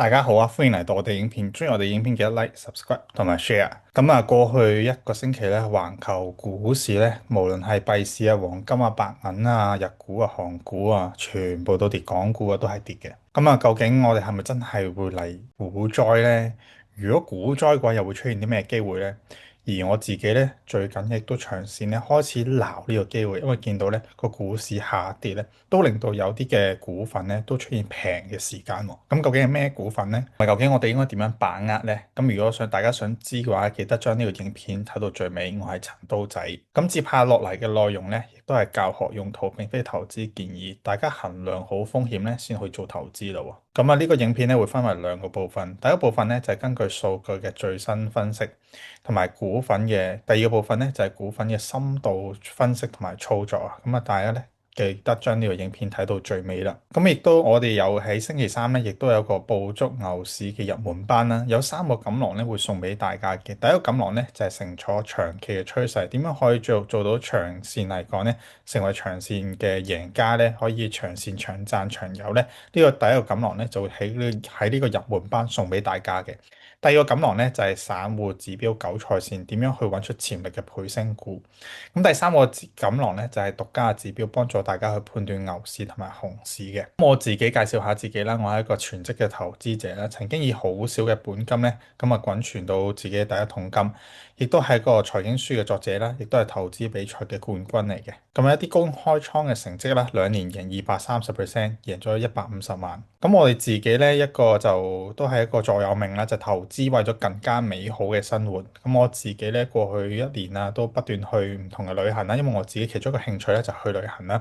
大家好啊，歡迎嚟到我哋影片。中意我哋影片記得 like、subscribe 同埋 share。咁啊，過去一個星期咧，環球股市咧，無論係幣市啊、黃金啊、白銀啊、日股啊、韓股啊，全部都跌，港股啊都係跌嘅。咁啊，究竟我哋係咪真係會嚟股災呢？如果股災嘅話，又會出現啲咩機會呢？而我自己咧最近亦都長線咧開始撈呢個機會，因為見到咧個股市下跌咧，都令到有啲嘅股份咧都出現平嘅時間喎。咁究竟係咩股份呢？究竟我哋應該點樣把握呢？咁如果大家想知嘅話，記得將呢個影片睇到最尾。我係陳刀仔。咁接下落嚟嘅內容咧，亦都係教學用途，並非投資建議。大家衡量好風險咧，先去做投資咯。咁啊，呢個影片咧會分為兩個部分。第一部分咧就係根據數據嘅最新分析，同埋股份嘅第二個部分咧就係股份嘅深度分析同埋操作啊。咁啊，大家咧記得將呢個影片睇到最尾啦。咁亦都我哋有喺星期三咧，亦都有個捕捉牛市嘅入門班啦。有三個錦囊咧會送俾大家嘅。第一個錦囊咧就係乘坐長期嘅趨勢，點樣可以做到長線嚟講咧，成為長線嘅贏家咧，可以長線長賺長有咧。呢個第一個錦囊咧就會喺呢個入門班送俾大家嘅。第二個錦囊咧就係散戶指標韭菜線，點樣去揾出潛力嘅倍升股。咁第三個錦囊咧就係獨家嘅指標，幫助大家去判斷牛市同埋熊市嘅。咁我自己介紹下自己啦，我係一個全職嘅投資者啦，曾經以好少嘅本金咧，咁啊滾存到自己嘅第一桶金，亦都係個財經書嘅作者啦，亦都係投資比賽嘅冠軍嚟嘅。咁有一啲公開倉嘅成績啦，2年贏230%，贏咗150萬。咁我哋自己咧一個就都係一個座右銘啦，就投資為咗更加美好嘅生活。咁我自己咧過去一年啊，都不斷去唔同嘅旅行啦，因為我自己其中一個興趣咧就去旅行啦。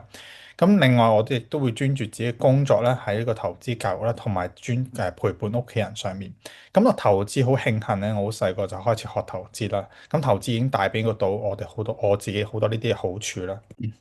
咁另外我哋亦都會專注自己工作咧喺呢個投資教育啦，同埋陪伴屋企人上面。咁個投資好慶幸咧，我好細個就開始學投資啦。咁投資已經帶俾到我哋好多我自己好多呢啲嘅好處啦。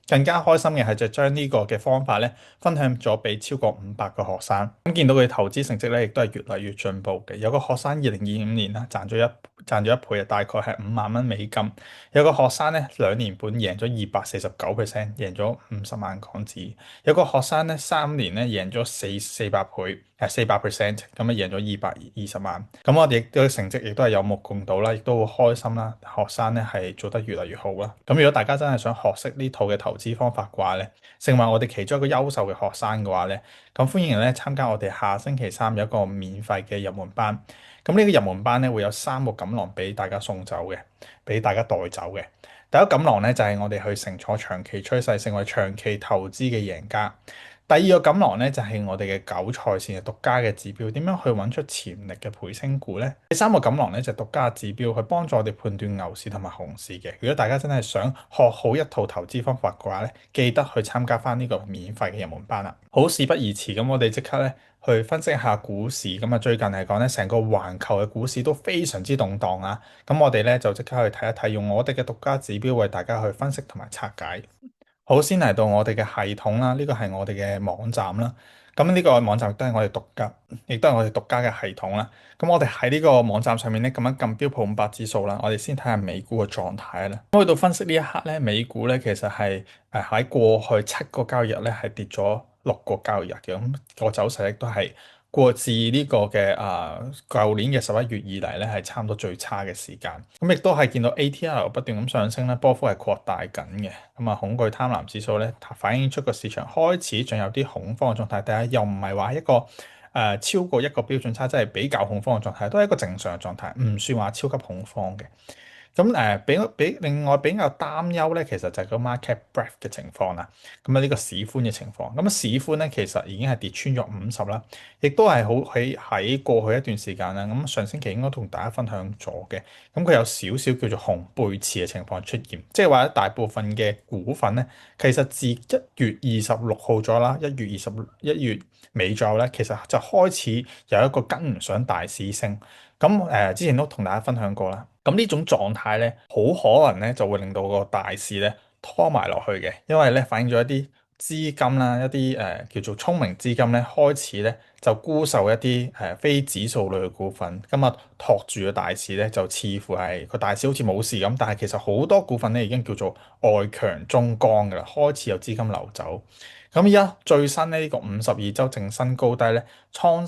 更加開心嘅係就將呢個嘅方法咧分享咗俾超過500個學生。咁見到佢投資成績咧，亦都係越嚟越進步嘅。有個學生2025年啦賺咗一倍啊，大概係50,000美金。有個學生咧2年半贏咗249%，贏咗50萬港紙。有個學生咧3年咧贏咗400倍，400%，咁啊贏咗220萬。咁我哋亦都成績亦都係有目共睹啦，亦都好開心啦。學生咧係做得越嚟越好啦。咁如果大家真係想學識呢套嘅投資方法嘅話咧，成為我哋其中一個優秀嘅學生嘅話咧，咁歡迎咧參加我哋下星期三有一個免費嘅入門班。咁呢個入門班咧會有3個錦囊俾大家送走嘅，俾大家帶走嘅。第一個錦囊咧就係我哋去乘坐長期趨勢，成為長期投資嘅贏家。第二個錦囊咧就係我哋嘅韭菜線嘅獨家嘅指標，點樣去揾出潛力嘅倍升股咧？第三個錦囊咧就係獨家指標，去幫助我哋判斷牛市同埋熊市嘅。如果大家真係想學好一套投資方法嘅話咧，記得去參加翻呢個免費嘅入門班啦。好，事不宜遲，咁我哋即刻咧去分析一下股市。咁啊，最近嚟講咧，成個環球嘅股市都非常之動盪啊。咁我哋咧就即刻去睇一睇，用我哋嘅獨家指標為大家去分析同埋拆解。好，先嚟到我哋嘅系統啦，呢個係我哋嘅網站啦。咁呢個網站亦都係我哋獨家，亦都係我哋獨家嘅系統啦。咁我哋喺呢個網站上面咧，咁樣撳標普500指數啦，我哋先睇下美股嘅狀態啦。去到分析呢一刻咧，美股咧其實係喺過去7個交易日咧係跌咗6個交易日嘅，咁個走勢亦都係過自呢個嘅舊年嘅11月以嚟咧係差唔多最差嘅時間。咁亦都係見到 ATL 不斷咁上升咧，波幅係擴大緊嘅。咁啊，恐懼貪婪指數咧反映出個市場開始仲有啲恐慌嘅狀態，但係又唔係話一個超過一個標準差，即係比較恐慌嘅狀態，都係一個正常嘅狀態，唔算話超級恐慌嘅。咁另外比較擔憂咧，其實就係個 market breadth 嘅情況啦。咁啊，呢個市寬嘅情況，咁啊市寬咧其實已經係跌穿咗50啦，亦都係好喺過去一段時間啦。咁上星期應該同大家分享咗嘅，咁佢有少少叫做紅背馳嘅情況出現，即係話大部分嘅股份咧，其實自1月26號咗啦，1月尾左右咧，其實就開始有一個跟唔上大市升。咁之前都同大家分享過啦。咁呢種狀態咧，好可能咧就會令到個大市咧拖埋落去嘅，因為咧反映咗一啲資金啦，一啲叫做聰明資金咧開始咧就沽售一啲非指數類嘅股份，今日托住個大市咧就似乎係個大市好似冇事咁，但係其實好多股份咧已經叫做外強中乾㗎啦，開始有資金流走。咁而家最新呢，呢個52周淨新高低咧，創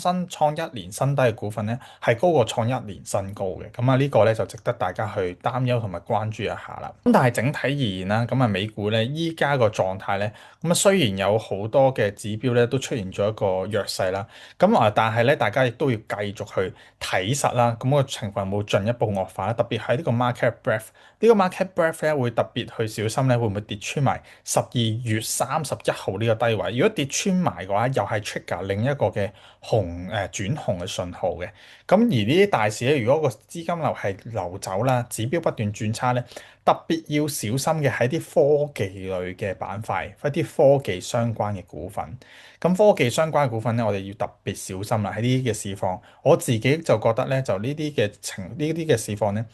一年新低嘅股份咧，係高過創一年新高嘅。咁啊，呢個咧就值得大家去擔憂同埋關注一下啦。咁但係整體而言啦，咁啊美股咧依家個狀態咧，咁啊雖然有好多嘅指標咧都出現咗一個弱勢啦，咁啊但係咧大家亦都要繼續去睇實啦。咁個情況有冇進一步惡化咧？特別喺呢個 market breadth 呢個 market breadth 咧會特別去小心咧，會唔會跌穿埋12月31號呢個低位？如果跌穿埋嘅話，又係 trigger 另一個嘅轉紅嘅信號嘅。咁而呢啲大市咧，如果個資金流係流走啦，指標不斷轉差咧，特別要小心嘅係啲科技類嘅板塊，一啲科技相關嘅股份。咁科技相關嘅股份咧，我哋要特別小心啦。喺呢啲嘅市況，我自己就覺得咧，就呢啲嘅市況咧，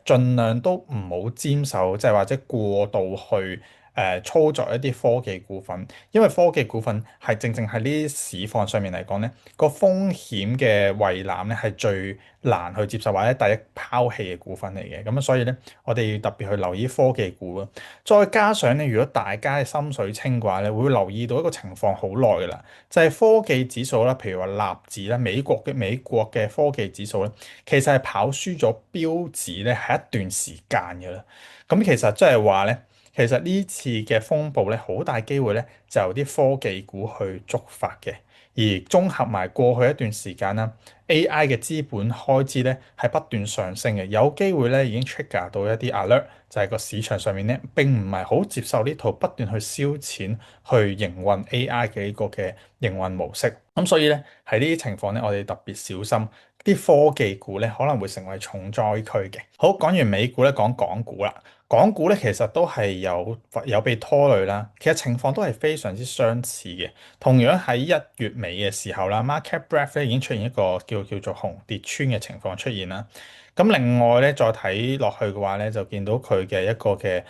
盡量都唔好沾手，即係或者過度去操作一啲科技股份，因為科技股份係正正喺呢啲市況上面嚟講咧，個風險嘅胃腩咧係最難去接受或者第一拋棄嘅股份嚟嘅。咁所以咧，我哋要特別去留意科技股咯。再加上咧，如果大家嘅心水清嘅話咧，會留意到一個情況好耐㗎啦，就係科技指數啦，譬如話納指啦，美國嘅科技指數咧，其實係跑輸咗標指咧係一段時間㗎啦。咁其實即係話咧，其實呢次嘅風暴咧，好大機會咧就由啲科技股去觸發嘅。而綜合埋過去一段時間啦，AI 嘅資本開支咧係不斷上升嘅，有機會咧已經 trigger 到一啲 alert，就係個市場上面咧並唔係好接受呢套不斷去燒錢去營運 AI 嘅呢個嘅營運模式。咁所以咧喺呢啲情況咧，我哋特別小心啲科技股咧可能會成為重災區嘅。好，講完美股咧，講港股啦。港股咧其實都係有被拖累啦，其實情況都係非常之相似嘅。同樣喺1月尾嘅時候啦，market breadth 咧已經出現一個叫做紅跌穿嘅情況出現啦。咁另外咧，再睇落去嘅話咧，就見到佢嘅一個嘅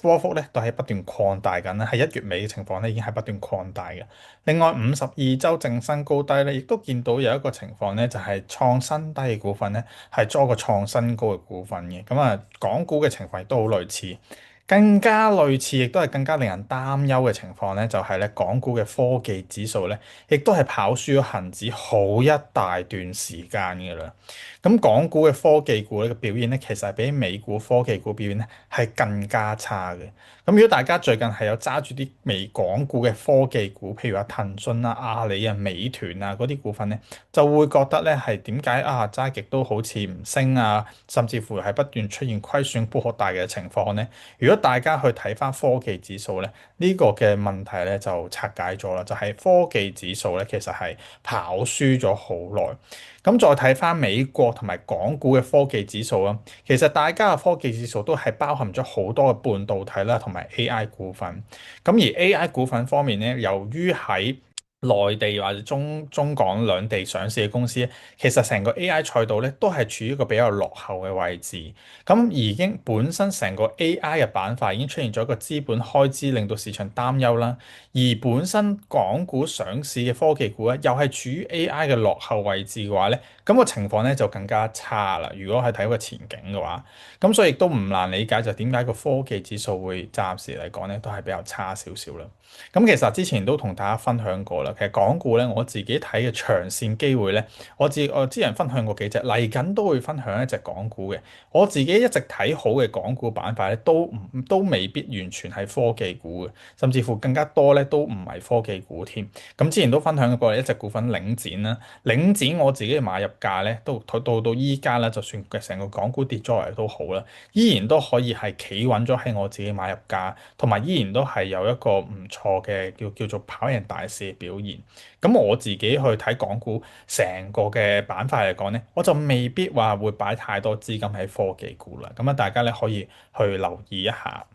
波幅咧，都係不斷擴大緊啦。喺1月尾嘅情況咧，已經係不斷擴大嘅。另外52周淨新高低咧，亦都見到有一個情況咧，就係創新低嘅股份咧，係多過創新高嘅股份嘅。咁啊，港股嘅情況亦都好類似。更加類似，亦都係更加令人擔憂嘅情況咧，就係咧港股嘅科技指數咧，亦都係跑輸咗恆指好一大段時間嘅啦。咁港股嘅科技股咧嘅表現咧，其實係比美股科技股表現咧係更加差嘅。咁如果大家最近係有揸住啲美港股嘅科技股，譬如話騰訊啊、阿里啊、美團啊嗰啲股份咧，就會覺得咧係點解啊揸極都好似唔升啊，甚至乎係不斷出現虧損波大嘅情況咧。如果大家去睇翻科技指數咧，呢個嘅問題咧就拆解咗啦，就係科技指數咧其實係跑輸咗好耐。咁再睇翻美國同埋港股嘅科技指數啦，其實大家嘅科技指數都係包含咗好多嘅半導體啦，同埋 AI 股份。咁而 AI 股份方面咧，由於喺內地或者中港兩地上市嘅公司咧，其實成個 AI 賽道咧都係處於一個比較落後嘅位置。咁已經本身成個 AI 嘅板塊已經出現咗一個資本開支，令到市場擔憂啦。而本身港股上市嘅科技股咧，又係處於 AI 嘅落後位置嘅話咧，咁個情況咧就更加差啦。如果係睇個前景嘅話，咁所以亦都唔難理解就點解個科技指數會暫時嚟講咧都係比較差少少啦。咁其實之前都同大家分享過啦，其實港股咧我自己睇嘅長線機會咧，我之前分享過幾隻，嚟緊都會分享一隻港股嘅。我自己一直睇好嘅港股板塊咧，都未必完全係科技股嘅，甚至乎更加多咧都唔係科技股添。咁之前都分享過一隻股份領展啦，領展我自己嘅買入價咧都到依家啦，就算成個港股跌咗落嚟都好啦，依然都可以係企穩咗喺我自己買入價，同埋依然都係有一個唔錯嘅叫做跑贏大市嘅表現。咁我自己去睇港股成個嘅板塊嚟講咧，我就未必話會擺太多資金喺科技股啦。咁啊，大家咧可以去留意一下。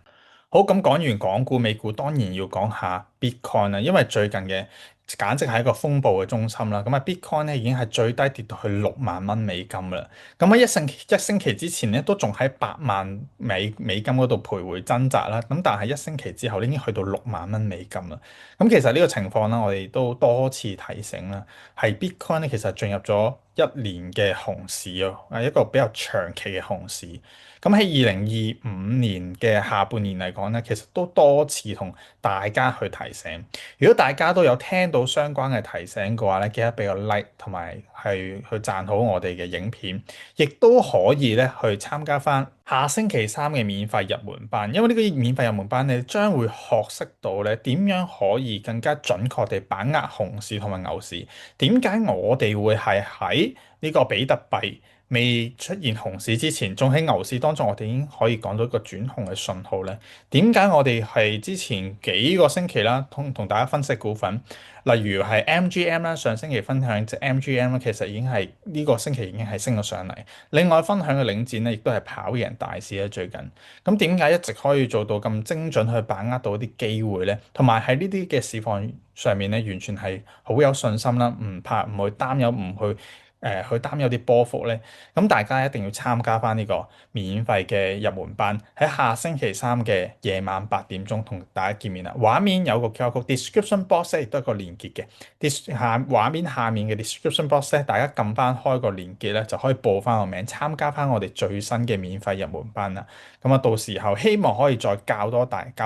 好，咁講完港股、美股，當然要講下 Bitcoin 啦，因為最近嘅簡直係一個風暴嘅中心啦。咁啊，Bitcoin 咧已經係最低跌到去6萬蚊美金啦。咁喺一星期之前咧，都仲喺8萬美金嗰度徘徊掙扎啦。咁但係一星期之後已經去到6萬蚊美金啦。咁其實呢個情況啦，我哋都多次提醒啦，係 Bitcoin 咧其實進入咗一年嘅熊市咯，係一個比較長期嘅熊市。咁喺2025年嘅下半年嚟講咧，其實都多次同大家去提醒。如果大家都有聽到相關嘅提醒嘅話咧，記得俾個 like 同埋係去讚好我哋嘅影片，亦都可以咧去參加翻下星期三嘅免費入門班。因為呢個免費入門班咧，將會學識到咧點樣可以更加準確地把握熊市同埋牛市。點解我哋會係喺呢個比特幣未出現熊市之前，仲喺牛市當中，我哋已經可以講到一個轉熊嘅信號咧？點解我哋係之前幾個星期啦，同大家分析股份，例如係 MGM 啦，上星期分享隻 MGM 咧，其實已經係呢個星期已經係升咗上嚟。另外分享嘅領展咧，亦都係跑贏大市咧最近。咁點解一直可以做到咁精準去把握到啲機會咧？同埋喺呢啲嘅市況上面咧，完全係好有信心啦，唔怕唔去擔憂，唔去去擔憂啲波幅咧。咁大家一定要參加翻呢個免費嘅入門班，喺下星期三嘅夜晚8點鐘同大家見面啦。畫面有個 QR code，description box 亦都係個連結嘅。畫面下面嘅 description box 咧，大家撳翻開個連結咧，就可以報翻個名，參加翻我哋最新嘅免費入門班啦。咁啊，到時候希望可以再教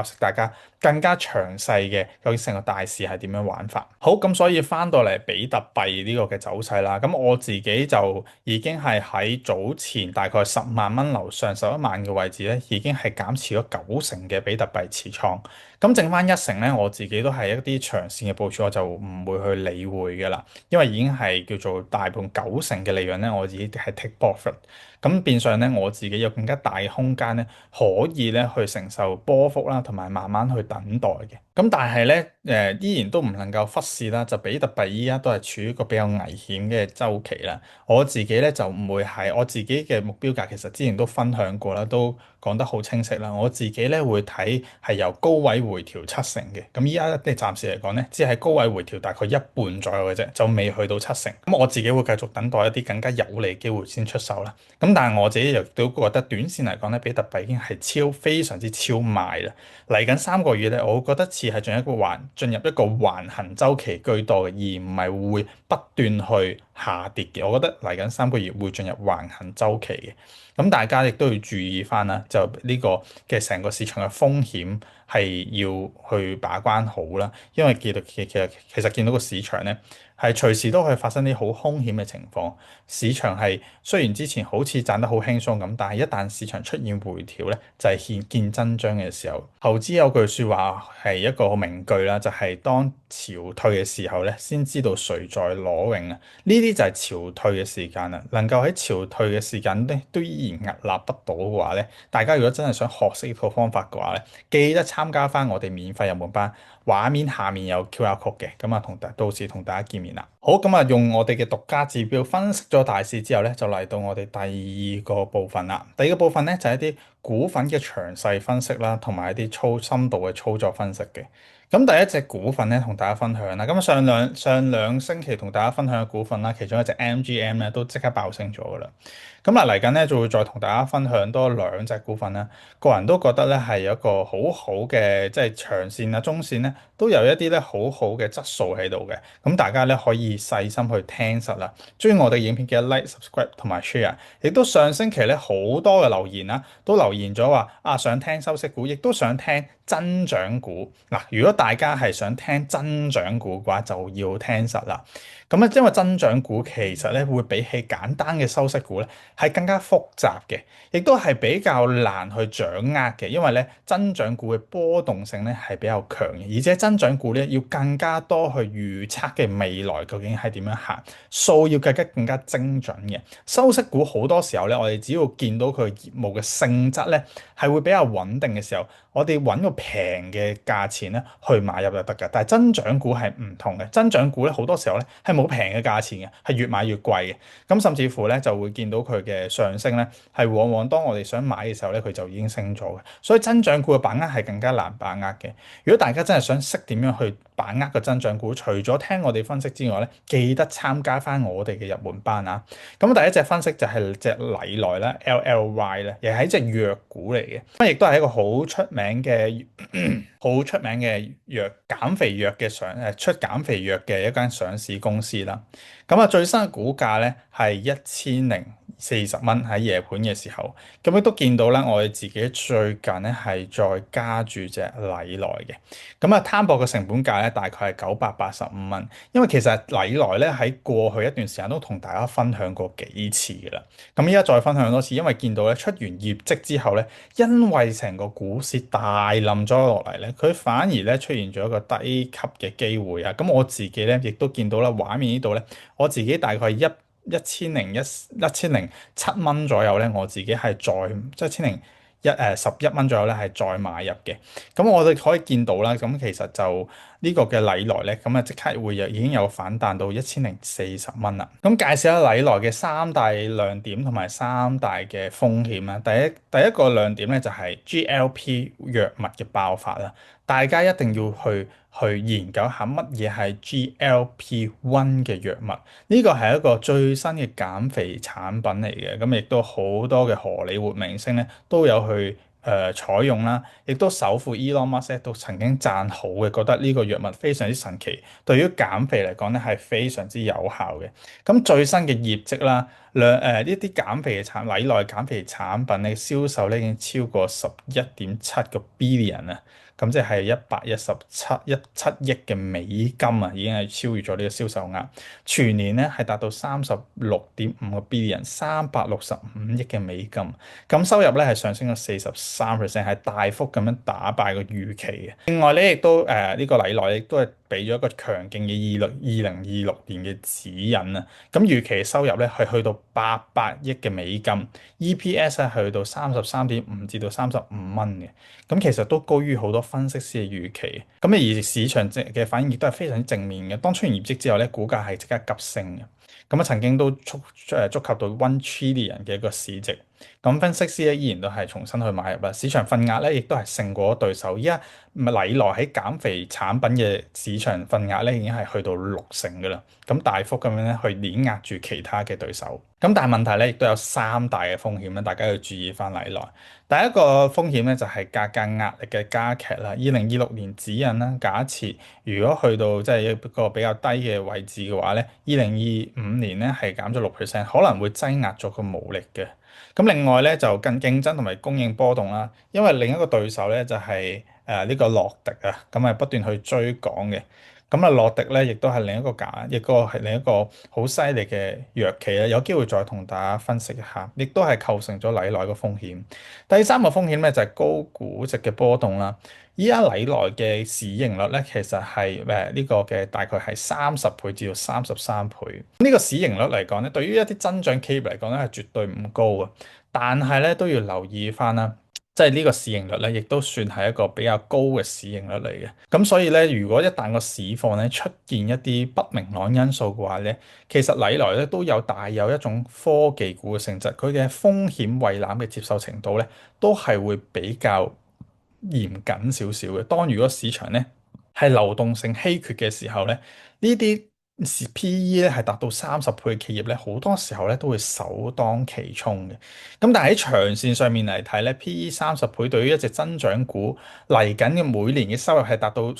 識大家更加詳細嘅究竟成個大市係點樣玩法。好，咁所以翻到嚟比特幣呢個嘅走勢啦，咁我自己就已經係喺早前大概10萬蚊樓上11萬嘅位置咧，已經係減持咗90成嘅比特幣持倉。咁剩翻1成咧，我自己都係一啲長線嘅部署，我就唔會去理會嘅啦，因為已經係叫做大半90成嘅利潤咧，我自己係 take profit。咁變相咧，我自己有更加大嘅空間咧，可以咧去承受波幅啦，同埋慢慢去等待嘅。咁但係咧，依然都唔能夠忽視啦，就比特幣依家都係處於一個比較危險嘅週期啦。我自己咧就唔會係我自己嘅目標價，其實之前都分享過啦，都講得好清晰啦。我自己咧會睇係由高位回調7成嘅。咁依家咧暫時嚟講咧，只係高位回調大概一半左右嘅啫，就未去到7成。咁我自己會繼續等待一啲更加有利機會先出手啦。咁但係我自己亦都覺得短線嚟講咧，比特幣已經係非常之超賣啦。嚟緊3個月咧，我覺得似係進入一個橫行週期居多嘅，而唔係會不斷去下跌嘅。我覺得嚟緊3個月會進入橫行週期嘅。咁大家亦都要注意翻啦，就呢個嘅成個市場嘅風險係要去把關好啦。因為其實見到個市場咧，係隨時都可以發生啲好兇險嘅情況。市場係雖然之前好似賺得好輕鬆咁，但係一旦市場出現回調咧，就係見真章嘅時候。投資有句説話係一個名句啦，就係當潮退嘅時候咧，先知道誰在裸泳啊！呢啲就係潮退嘅時間啦。能夠喺潮退嘅時間咧，都依然屹立不倒嘅話咧，大家如果真係想學識呢套方法嘅話咧，記得參加翻我哋免費入門班。畫面下面有 QR code 嘅，咁啊到時同大家見面啦。好，咁啊用我哋嘅獨家指標分析咗大市之後咧，就嚟到我哋第二個部分啦。第二個部分咧就係一啲股份嘅詳細分析啦，同埋一啲深度嘅操作分析嘅。咁第一隻股份咧，同大家分享啦。咁上兩星期同大家分享嘅股份啦，其中一隻 MGM 咧都即刻爆升咗噶啦。咁嗱嚟緊咧就會再同大家分享多2隻股份啦。個人都覺得咧係有一個好好嘅，即係長線啊、中線咧都有一啲咧好好嘅質素喺度嘅。咁大家咧可以細心去聽實啦。鍾意我哋影片記得 like、subscribe 同埋 share。亦都上星期咧好多嘅留言啦，都留言咗話想聽收息股，亦都想聽增長股。嗱，如果大家係想聽增長股嘅話，就要聽實啦。咁啊，因為增長股其實咧會比起簡單嘅收息股咧係更加複雜嘅，亦都係比較難去掌握嘅。因為咧增長股嘅波動性咧係比較強嘅，而且增長股咧要更加多去預測嘅未來究竟係點樣行，數要更加精準嘅。收息股好多時候咧，我哋只要見到佢業務嘅性質咧係會比較穩定嘅時候，我哋揾個平嘅價錢咧去買入就得㗎。但係增長股係唔同嘅，增長股咧好多時候咧係冇平嘅價錢嘅，係越買越貴嘅。咁甚至乎咧就會見到佢嘅上升咧係往往當我哋想買嘅時候咧，佢就已經升咗嘅。所以增長股嘅把握係更加難把握嘅。如果大家真係想識點樣去把握個增長股，除咗聽我哋分析之外咧，記得參加翻我哋嘅入門班啊！咁第一隻分析就係隻禮來啦，LLY 咧，亦係一隻藥股嚟嘅，咁亦都係一個好出名嘅好出名嘅減肥藥嘅出減肥藥嘅一間上市公司啦。咁啊，最新嘅股價咧係1040蚊喺夜盤嘅時候，咁亦都見到啦。我哋自己最近咧係再加注隻禮來嘅，咁啊攤薄嘅成本價咧大概係985蚊。因為其實禮來咧喺過去一段時間都同大家分享過幾次嘅啦，咁依家再分享多次，因為見到咧出完業績之後咧，因為成個股市大冧咗落嚟咧，佢反而咧出現咗一個低級嘅機會啊！咁我自己咧亦都見到啦，畫面呢度咧，我自己大概一千零七蚊左右咧，我自己係再即係11蚊左右咧係再買入嘅。咁我哋可以見到啦，咁其實就呢個嘅禮來咧，咁啊即刻已經有反彈到1040蚊啦。咁介紹下禮來嘅三大亮點同埋三大嘅風險啦。第一個亮點咧就係 GLP 藥物嘅爆發啦。大家一定要去研究下乜嘢係 GLP-1 嘅藥物。呢個係一個最新嘅減肥產品嚟嘅，咁亦都好多嘅荷里活明星咧都有去採用啦，亦都首富 Elon Musk 都曾經讚好嘅，覺得呢個藥物非常之神奇，對於減肥嚟講咧係非常之有效嘅。咁最新嘅業績啦，呢啲減肥嘅禮來減肥產品嘅銷售咧已經超過11.7個 billion 啊！咁即係117億嘅美金啊，已經係超越咗呢個銷售額。全年咧係達到36.5個 billion，365億嘅美金。咁收入咧係上升咗43%，係大幅咁樣打敗個預期嘅。另外咧，亦都呢個禮來亦都係俾咗一個強勁嘅2026年嘅指引啊。咁預期收入咧係去到800億嘅美金，EPS 係去到33.5至到35蚊嘅。咁其實都高於好多分析師嘅預期。咁而市場嘅反應亦都係非常之正面嘅。當出完業績之後咧，股價係即刻急升嘅。咁啊，曾經都觸及到 One Trillion 嘅一個市值。咁分析師咧依然都係重新去買入啦。市場份額咧亦都係勝過對手。依家禮來喺減肥產品嘅市場份額咧已經係去到60%㗎啦。咁大幅咁樣咧去碾壓住其他嘅對手。咁但係問題咧亦都有三大嘅風險咧，大家要注意翻禮來。第一個風險咧就係價格壓力嘅加劇啦。2026年指引啦，假設如果去到即係一個比較低嘅位置嘅話咧，2025年咧係減咗6%，可能會擠壓咗個毛利嘅。咁另外咧就更競爭同埋供應波動啦，因為另一個對手咧就係呢個樂迪啊，咁係不斷去追趕嘅。咁啊，樂迪咧亦都係另一個好犀利嘅藥企咧，有機會再同大家分析一下，亦都係構成咗禮來嘅風險。第三個風險咧就係高估值嘅波動啦。依家禮來嘅市盈率咧其實係呢個嘅大概係30倍至到33倍。呢個市盈率嚟講咧，對於一啲增長企業嚟講咧係絕對唔高啊，但係咧都要留意翻啦。即係呢個市盈率咧，亦都算係一個比較高嘅市盈率嚟嘅。咁所以咧，如果一旦個市況咧出現一啲不明朗因素嘅話咧，其實禮來咧都帶有一種科技股嘅性質，佢嘅風險胃納嘅接受程度咧，都係會比較嚴謹少少嘅。當如果市場咧係流動性稀缺嘅時候咧，呢啲PE 咧係達到30倍嘅企業咧，好多時候咧都會首當其衝嘅。咁但係喺長線上面嚟睇咧，PE 30倍對於一隻增長股嚟緊嘅每年嘅收入係達到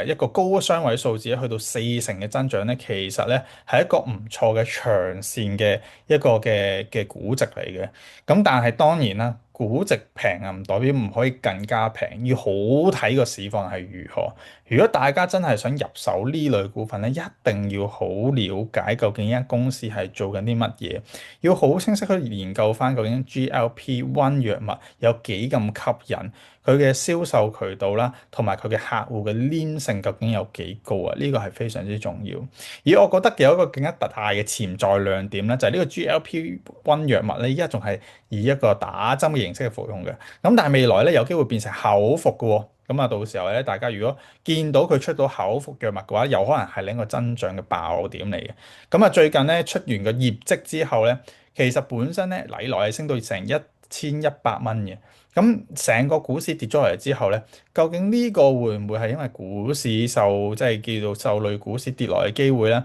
一個高雙位數字，去到40%嘅增長咧，其實咧係一個唔錯嘅長線嘅一個嘅估值嚟嘅。咁但係當然啦。估值平啊，唔代表唔可以更加平，要好睇個市況係如何。如果大家真係想入手呢類股份咧，一定要好了解究竟一間公司係做緊啲乜嘢，要好清晰去研究翻究竟 GLP-1 藥物有幾咁吸引，佢嘅銷售渠道啦，同埋佢嘅客戶嘅黏性究竟有幾高啊？呢個係非常之重要。而我覺得有一個更加大嘅潛在亮點咧，就係呢個 GLP-1 藥物咧，依家仲係以一個打針嘅形式去服用嘅。咁但係未來咧有機會變成口服嘅喎。咁啊，到時候咧，大家如果見到佢出到口服藥物嘅話，有可能係另一個增長嘅爆點嚟嘅。咁啊，最近咧出完個業績之後咧，其實本身咧禮來係升到成1100蚊嘅。咁成個股市跌咗落嚟之後咧，究竟呢個會唔會係因為股市即係叫做受累股市跌落嚟嘅機會咧？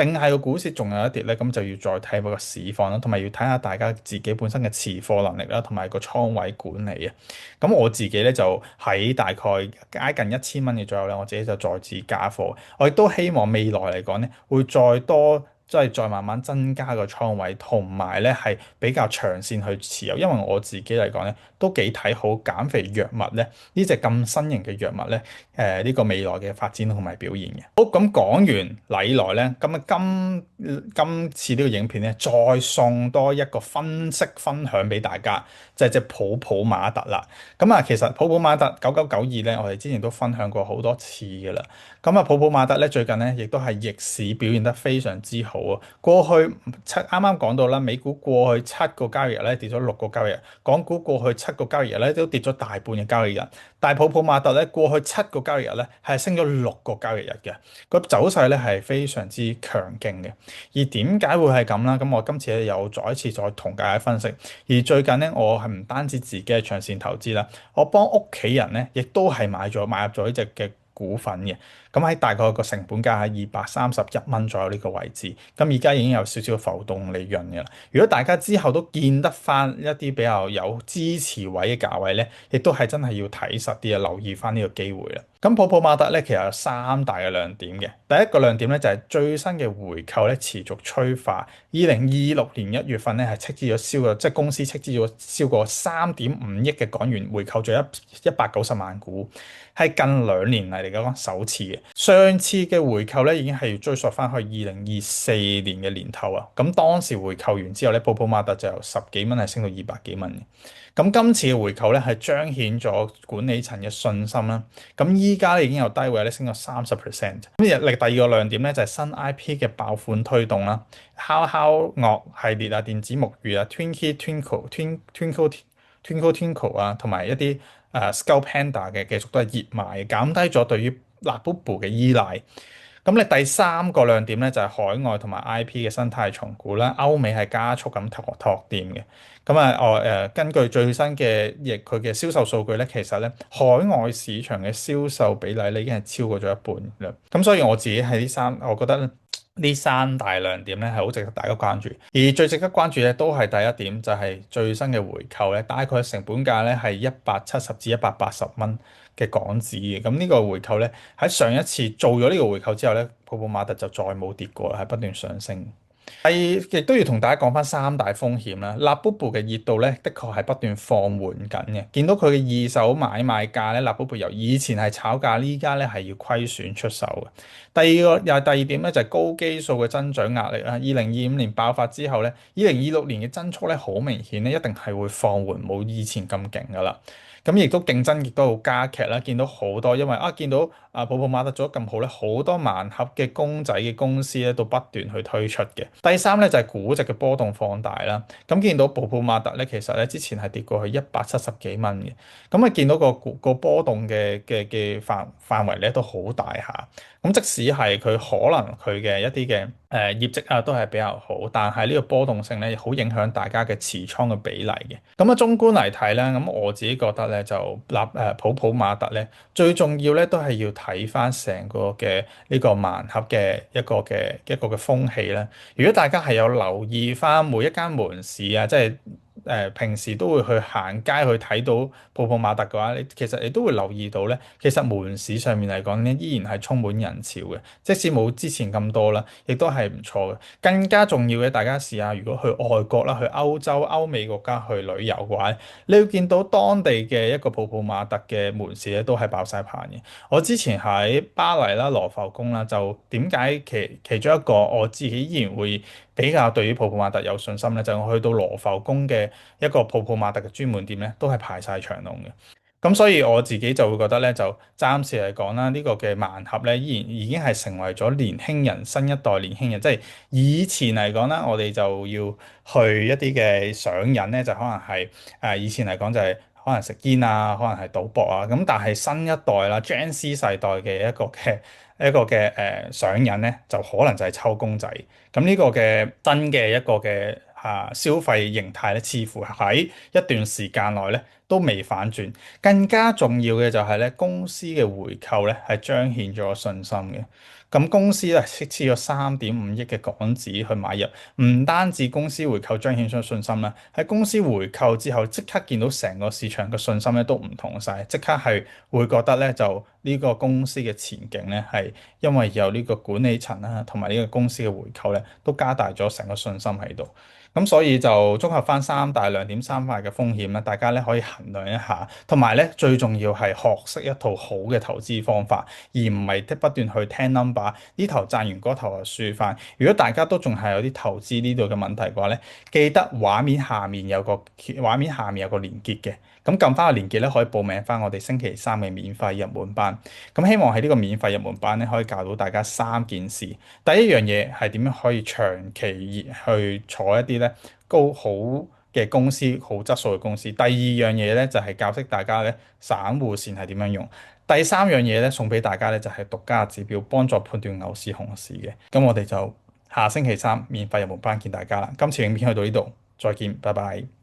定係個股市仲有一跌咧？咁就要再睇個市況啦，同埋要睇下大家自己本身嘅持貨能力啦，同埋個倉位管理啊。咁我自己咧就喺大概接近1000蚊嘅左右咧，我自己就再次加貨。我亦都希望未來嚟講咧，會再多。即係再慢慢增加個倉位，同埋咧係比較長線去持有，因為我自己嚟講咧都幾睇好減肥藥物咧呢隻咁新型嘅藥物咧，呢個未來嘅發展同埋表現嘅。好，咁講完禮來咧，咁啊今次呢個影片咧，再送多一個分析分享俾大家，就係隻普普馬特啦。咁啊，其實普普馬特9992咧，我哋之前都分享過好多次㗎啦。咁啊，普普馬特咧最近咧亦都係逆市表現得非常之好啊！過去啱啱講到啦，美股過去7個交易日咧跌咗6個交易日，港股過去7個交易日咧都跌咗大半嘅交易日，但係普普馬特咧過去7個交易日咧係升咗6個交易日嘅，個走勢咧係非常之強勁嘅。而點解會係咁啦？咁我今次咧又再一次再同大家分析。而最近咧，我係唔單止自己係長線投資啦，我幫屋企人咧亦都係買入咗呢隻嘅股份嘅。咁喺大概個成本價喺231蚊左右呢個位置，咁而家已經有少少浮動利潤嘅啦。如果大家之後都見得翻一啲比較有支持位嘅價位咧，亦都係真係要睇實啲啊，留意翻呢個機會啦。咁普普馬特咧其實有3大嘅亮點嘅，第一個亮點咧就係最新嘅回購咧持續催化。2026年1月份咧係斥資咗超過，即係公司斥資咗超過3.5億嘅港元回購咗190萬股，係近2年嚟講首次嘅。上次嘅回購咧已經係要追溯翻去2024年嘅年頭啊。咁當時回購完之後咧，普普馬特就由10幾蚊係升到200幾蚊嘅。咁今次嘅回購咧係彰顯咗管理層嘅信心啦。咁依家咧已經由低位咧升到30%。咁日歷第二個亮點咧就係新 IP 嘅爆款推動啦，敲敲樂系列啊、電子木魚啊、Twinkle Twinkle、Twinkle Twinkle 啊，同埋一啲Skull Panda 嘅繼續都係熱賣，減低咗對於 Labubu 嘅依賴。咁你第三個亮點咧就係海外同埋 IP 嘅生態重估啦，歐美係加速咁拓店嘅。咁啊，根據最新嘅佢嘅銷售數據咧，其實咧海外市場嘅銷售比例咧已經係超過咗一半啦。咁所以我自己喺我覺得呢三大亮點咧係好值得大家關注。而最值得關注咧都係第一點，就係最新嘅回購咧，大概成本價咧係170至180蚊嘅港紙嘅。咁呢個回購咧喺上一次做咗呢個回購之後咧，普普馬特就再冇跌過啦，係不斷上升。係，亦都要同大家講翻三大風險啦。Labubu 嘅熱度咧，的確係不斷放緩緊嘅。見到佢嘅二手買賣價咧，Labubu 由以前係炒價，呢家咧係要虧損出售嘅。第二點咧就係高基數嘅增長壓力啦。2025年爆發之後咧，2026年嘅增速咧好明顯咧，一定係會放緩，冇以前咁勁噶啦。咁亦都競爭亦都好加劇啦，見到好多因為見到普普馬特做得咁好咧，好多盲盒嘅公仔嘅公司咧都不斷去推出嘅。第三咧就係估值嘅波動放大啦。咁見到普普馬特咧，其實咧之前係跌過去170幾蚊嘅。咁啊見到個波動嘅範圍咧都好大下。咁即使係佢可能佢嘅一啲嘅業績啊都係比較好，但係呢個波動性咧好影響大家嘅持倉嘅比例嘅。咁啊，綜觀嚟睇咧，咁我自己覺得咧就普普馬特咧最重要咧都係要睇翻成個嘅呢個盲盒嘅一個嘅風氣咧。如果大家係有留意翻每一間門市啊，即係平時都會去行街去睇到普普馬特嘅話，你都會留意到咧，其實門市上面嚟講咧，依然係充滿人潮嘅，即使冇之前咁多啦，亦都係唔錯嘅。更加重要嘅，大家試下，如果去外國啦，去歐洲、歐美國家去旅遊嘅話，你會見到當地嘅一個普普馬特嘅門市咧，都係爆晒棚嘅。我之前喺巴黎啦、羅浮宮啦，就點解其中一個我自己依然會比較對於普普馬特有信心咧，就係我去到羅浮宮嘅一個普普馬特嘅專門店咧，都係排晒長龍嘅。咁所以我自己就會覺得咧，就暫時嚟講啦，呢個嘅盲盒咧，依然已經係成為咗年輕人新一代年輕人，即係以前嚟講啦，我哋就要去一啲嘅上癮咧，就可能係以前嚟講就係可能食煙啊，可能係賭博啊，咁但係新一代啦，Gen Z 世代嘅一個嘅上癮咧，就可能就係抽公仔。咁呢個嘅新嘅一個嘅消費形態咧，似乎喺一段時間內咧都未反轉。更加重要嘅就係咧，公司嘅回購咧係彰顯咗信心嘅。咁公司咧斥資咗3.5億嘅港紙去買入，唔單止公司回購彰顯咗信心啦，喺公司回購之後，即刻見到成個市場嘅信心咧都唔同晒，即刻係會覺得咧就呢個公司嘅前景咧係因為有呢個管理層啦，同埋呢個公司嘅回購咧都加大咗成個信心喺度。咁所以就綜合翻三大亮點、三塊嘅風險咧，大家咧可以衡量一下，同埋咧最重要係學識一套好嘅投資方法，而唔係不斷去聽 number，呢頭賺完嗰頭就輸翻。如果大家都仲係有啲投資呢度嘅問題嘅話咧，記得畫面下面有個連結嘅，咁撳翻個連結咧可以報名翻我哋星期三嘅免費入門班。咁希望喺呢個免費入門班咧可以教到大家三件事。第一樣嘢係點樣可以長期去坐一啲咧高好嘅公司、好質素嘅公司。第二樣嘢咧就係教識大家咧散戶線係點樣用。第三樣嘢咧送俾大家咧就係獨家指標，幫助判斷牛市、熊市嘅。咁我哋就下星期三免費入門班見大家啦。今次影片去到呢度，再見，拜拜。